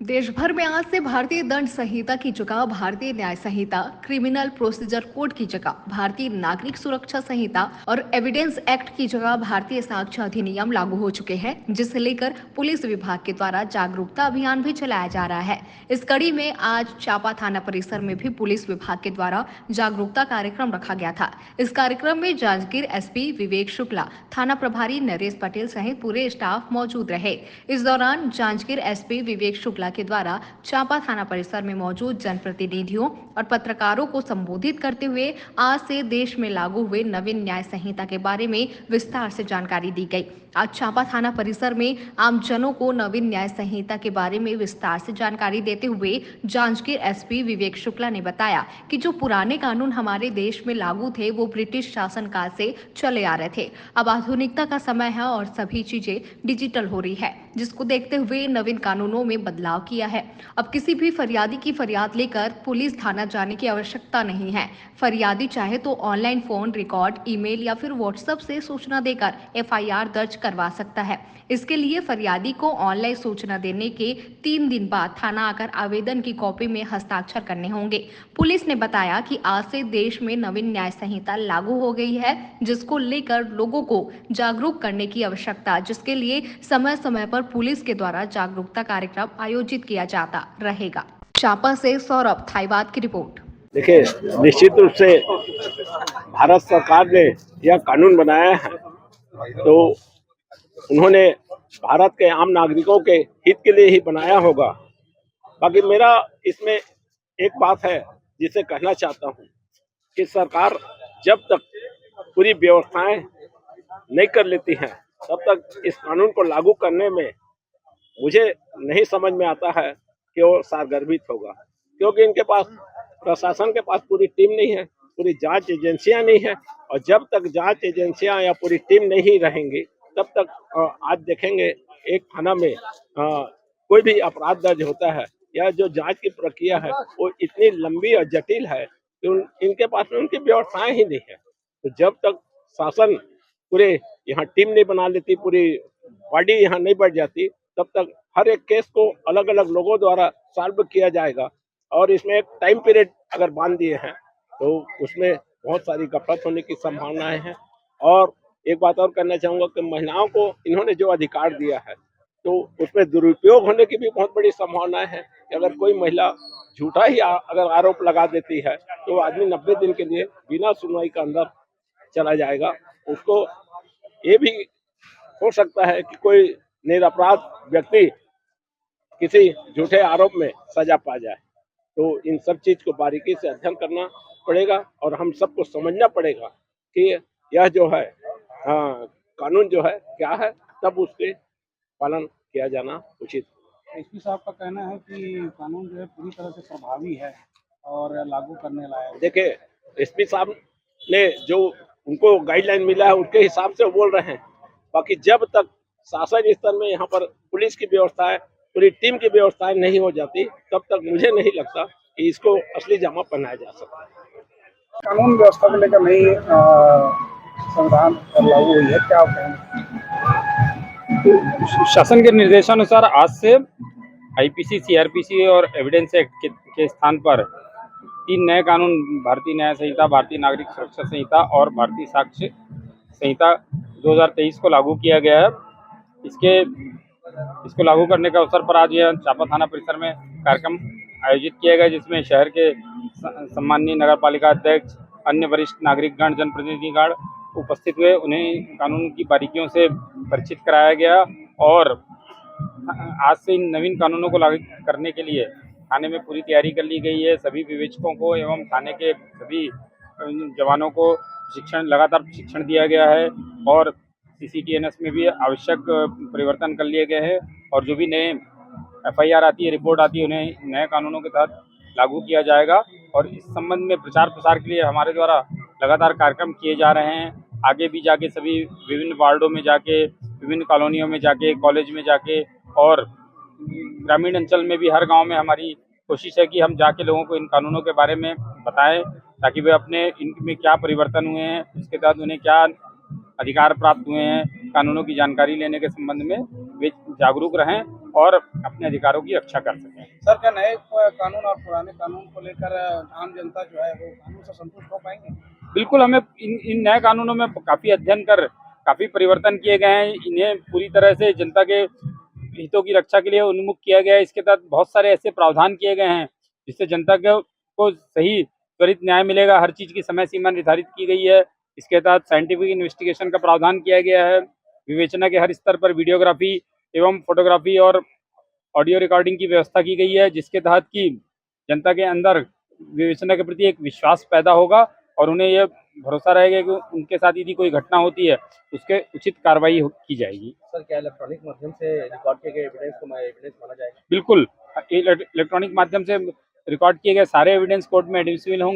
देश भर में आज से भारतीय दंड संहिता की जगह भारतीय न्याय संहिता, क्रिमिनल प्रोसीजर कोड की जगह भारतीय नागरिक सुरक्षा संहिता और एविडेंस एक्ट की जगह भारतीय साक्ष्य अधिनियम लागू हो चुके हैं, जिसे लेकर पुलिस विभाग के द्वारा जागरूकता अभियान भी चलाया जा रहा है। इस कड़ी में आज चापा थाना परिसर में भी पुलिस विभाग के द्वारा जागरूकता कार्यक्रम रखा गया था। इस कार्यक्रम में जांजगीर एसपी विवेक शुक्ला, थाना प्रभारी नरेश पटेल सहित पूरे स्टाफ मौजूद रहे। इस दौरान जांजगीर एसपी विवेक शुक्ला के द्वारा चांपा थाना परिसर में मौजूद जनप्रतिनिधियों और पत्रकारों को संबोधित करते हुए आज से देश में लागू हुए नवीन न्याय संहिता के बारे में विस्तार से जानकारी दी गई। आज चांपा थाना परिसर में आमजनों को नवीन न्याय संहिता के बारे में विस्तार से जानकारी देते हुए जांजगीर एसपी विवेक शुक्ला ने बताया कि जो पुराने कानून हमारे देश में लागू थे वो ब्रिटिश शासन काल से चले आ रहे थे। अब आधुनिकता का समय है और सभी चीजें डिजिटल हो रही है, जिसको देखते हुए नवीन कानूनों में बदलाव किया है। अब किसी भी फरियादी की फरियाद लेकर पुलिस थाना जाने की आवश्यकता नहीं है। फरियादी चाहे तो ऑनलाइन फोन रिकॉर्ड, ईमेल या फिर व्हाट्सएप से सूचना देकर एफआईआर दर्ज करवा सकता है। इसके लिए फरियादी को ऑनलाइन सूचना देने के 3 दिन बाद थाना आकर आवेदन की कॉपी में हस्ताक्षर करने होंगे। पुलिस ने बताया कि आज से देश में नवीन न्याय संहिता लागू हो गई है, जिसको लेकर लोगों को जागरूक करने की आवश्यकता, जिसके लिए समय समय पर पुलिस के द्वारा जागरूकता कार्यक्रम आयोजित किया जाता रहेगा। चांपा से सौरभ थाईवाद की रिपोर्ट। देखिए, निश्चित रूप से भारत सरकार ने यह कानून बनाया है तो उन्होंने भारत के आम नागरिकों के हित के लिए ही बनाया होगा। बाकी मेरा इसमें एक बात है जिसे कहना चाहता हूँ कि सरकार जब तक पूरी व्यवस्थाएं नहीं कर लेती हैं तब तक इस कानून को लागू करने में मुझे नहीं समझ में आता है कि वो सारगर्भित होगा, क्योंकि इनके पास प्रशासन के पास पूरी टीम नहीं है, पूरी जांच एजेंसियां नहीं है। और जब तक जांच एजेंसियां या पूरी टीम नहीं रहेंगी तब तक आज देखेंगे एक थाना में कोई भी अपराध दर्ज होता है या जो जांच की प्रक्रिया है वो इतनी लंबी और जटिल है कि इनके पास में उनकी व्यवस्थाएं ही नहीं है। तो जब तक शासन पूरे यहाँ टीम नहीं बना लेती, पूरी बॉडी यहाँ नहीं बढ़ जाती, तब तक हर एक केस को अलग अलग लोगों द्वारा सॉल्व किया जाएगा। और इसमें एक टाइम पीरियड अगर बांध दिए हैं तो उसमें बहुत सारी गफलत होने की संभावनाएं हैं। और एक बात और कहना चाहूंगा कि महिलाओं को इन्होंने जो अधिकार दिया है तो उसमें दुरुपयोग होने की भी बहुत बड़ी संभावनाएं हैं कि अगर कोई महिला झूठा ही अगर आरोप लगा देती है तो आदमी 90 दिन के लिए बिना सुनवाई के अंदर चला जाएगा। उसको ये भी हो सकता है कि कोई निरपराध व्यक्ति किसी झूठे आरोप में सजा पा जाए। तो इन सब चीज को बारीकी से अध्ययन करना पड़ेगा और हम सबको समझना पड़ेगा कि यह जो है कानून जो है क्या है, तब उसके पालन किया जाना उचित। एसपी साहब का कहना है कि कानून जो है पूरी तरह से प्रभावी है और लागू करने लायक। देखिए, एसपी साहब ने जो उनको गाइडलाइन मिला है उसके हिसाब से वो बोल रहे हैं। बाकी जब तक शासन स्तर में यहाँ पर पुलिस की व्यवस्थाएं, पूरी टीम की व्यवस्थाएं नहीं हो जाती तब तक मुझे नहीं लगता कि इसको असली जामा पहनाया जा सकता है। कानून व्यवस्था को लेकर नई संविधान लागू हुई है, क्या कहेंगे? शासन के निर्देशानुसार आज से आईपीसी, सीआरपीसी और एविडेंस एक्ट के स्थान पर 3 नए कानून, भारतीय न्याय संहिता, भारतीय नागरिक सुरक्षा संहिता और भारतीय साक्ष्य संहिता 2023 को लागू किया गया है। इसको लागू करने के अवसर पर आज यह चांपा थाना परिसर में कार्यक्रम आयोजित किया गया, जिसमें शहर के सम्माननीय नगर पालिका अध्यक्ष, अन्य वरिष्ठ नागरिकगण, जनप्रतिनिधिगण उपस्थित हुए। उन्हें कानून की बारीकियों से परिचित कराया गया और आज से इन नवीन कानूनों को लागू करने के लिए थाने में पूरी तैयारी कर ली गई है। सभी विवेचकों को एवं थाने के सभी जवानों को लगातार प्रशिक्षण दिया गया है और सीसीटीएनएस में भी आवश्यक परिवर्तन कर लिए गए हैं और जो भी नए एफआईआर आती है, रिपोर्ट आती है, उन्हें नए कानूनों के तहत लागू किया जाएगा। और इस संबंध में प्रचार प्रसार के लिए हमारे द्वारा लगातार कार्यक्रम किए जा रहे हैं। आगे भी जाके सभी विभिन्न वार्डों में जाके, विभिन्न कॉलोनियों में जाके, कॉलेज में जाके और ग्रामीण अंचल में भी हर गांव में हमारी कोशिश है कि हम जाके लोगों को इन कानूनों के बारे में बताएं, ताकि वे अपने इनमें क्या परिवर्तन हुए हैं, उसके तहत उन्हें क्या अधिकार प्राप्त हुए हैं, कानूनों की जानकारी लेने के संबंध में वे जागरूक रहें और अपने अधिकारों की रक्षा कर सकें। सर, क्या नए कानून और पुराने कानून को लेकर आम जनता जो है वो कानून से संतुष्ट हो पाएंगे? बिल्कुल, हमें इन नए कानूनों में काफ़ी अध्ययन कर काफ़ी परिवर्तन किए गए हैं। इन्हें पूरी तरह से जनता के हितों की रक्षा के लिए उन्मुख किया गया है। इसके तहत बहुत सारे ऐसे प्रावधान किए गए हैं जिससे जनता को सही त्वरित न्याय मिलेगा। हर चीज़ की समय सीमा निर्धारित की गई है। इसके तहत साइंटिफिक इन्वेस्टिगेशन का प्रावधान किया गया है। विवेचना के हर स्तर पर वीडियोग्राफी एवं फोटोग्राफी और ऑडियो रिकॉर्डिंग की व्यवस्था की गई है, जिसके तहत कि जनता के अंदर विवेचना के प्रति एक विश्वास पैदा होगा और उन्हें यह भरोसा रहेगा कि उनके साथ यदि कोई घटना होती है उसके उचित कार्रवाई की जाएगी। सर, क्या इलेक्ट्रॉनिक माध्यम से रिकॉर्ड किए गए एविडेंस को एविडेंस माना जाएगा? बिल्कुल, इलेक्ट्रॉनिक माध्यम से रिकॉर्ड किए गए सारे एविडेंस कोर्ट में एडमिसिबल होंगे।